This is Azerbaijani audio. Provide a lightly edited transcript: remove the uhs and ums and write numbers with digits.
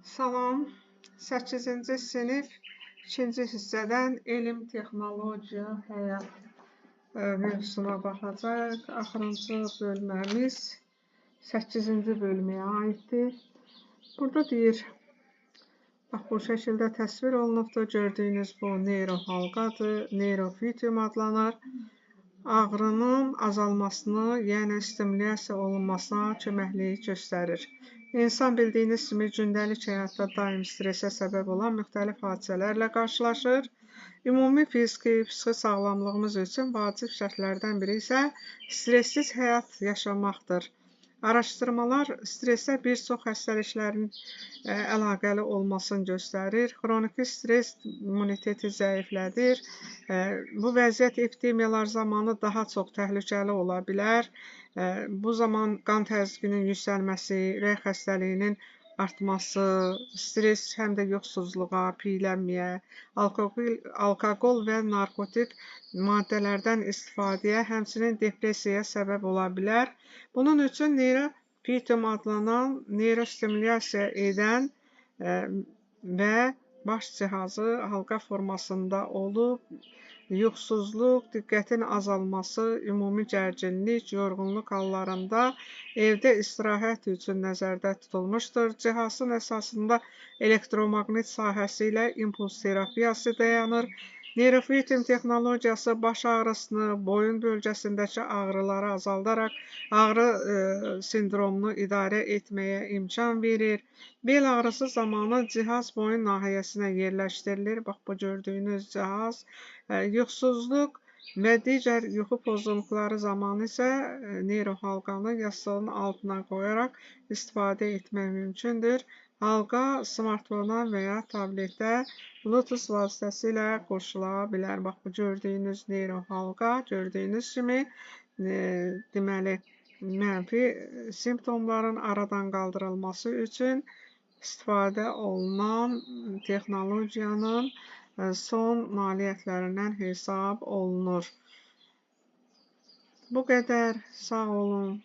Salam, 8-ci sinif 2-ci hissədən elm, texnologiya, həyat mövzusuna baxacaq. Axırıncı bölməmiz 8-ci bölməyə aiddir. Burada deyir, bax bu şəkildə təsvir olunubdur. Gördüyünüz bu neyrohalqadır, neyrofitium adlanır. Ağrının azalmasını, yəni stimulyasiya olunmasına köməklik göstərir. İnsan bildiyiniz kimi gündəlik həyatda daim stressə səbəb olan müxtəlif hadisələrlə qarşılaşır. Ümumi fiziki, psixi sağlamlığımız üçün vacib şərtlərdən biri isə stressiz həyat yaşamaqdır. Araşdırmalar stressə bir çox xəstəliklərin əlaqəli olmasını göstərir. Xroniki stres immuniteti zəiflədir. Bu vəziyyət epidemiyalar zamanı daha çox təhlükəli ola bilər. Bu zaman qan təzyiqinin yüksəlməsi, ürək xəstəliyinin artması, stres həm də yoxsulluğa, piyələnməyə, alkoqol və narkotik maddələrdən istifadəyə, həmçinin depressiyaya səbəb ola bilər. Bunun üçün neyrofitium adlanan neyrostimulyasiya edən və baş cihazı halqa formasında olub, yuxusuzluq, diqqətin azalması, ümumi gərginlik, yorğunluq hallarında evdə istirahət üçün nəzərdə tutulmuşdur. Cihazın əsasında elektromaqnit sahəsi ilə impuls terapiyası dayanır. Neyrofitium texnologiyası baş ağrısını, boyun bölgəsindəki ağrıları azaldaraq ağrı sindromunu idarə etməyə imkan verir. Bel ağrısı zamanı cihaz boyun nahiyəsinə yerləşdirilir. Bax, bu gördüyünüz cihaz. Yuxusuzluq və digər yuxu pozuntuları zamanı isə neyrohalqanı yastığın altına qoyaraq istifadə etmək mümkündür. Halqa smartfona və ya tabletə Bluetooth vasitəsilə qoşula bilər. Bax, bu gördüyünüz neyrohalqa, gördüyünüz kimi deməli, mənfi simptomların aradan qaldırılması üçün istifadə olunan texnologiyanın son nailiyyətlərindən hesab olunur. Bu qədər. Sağ olun.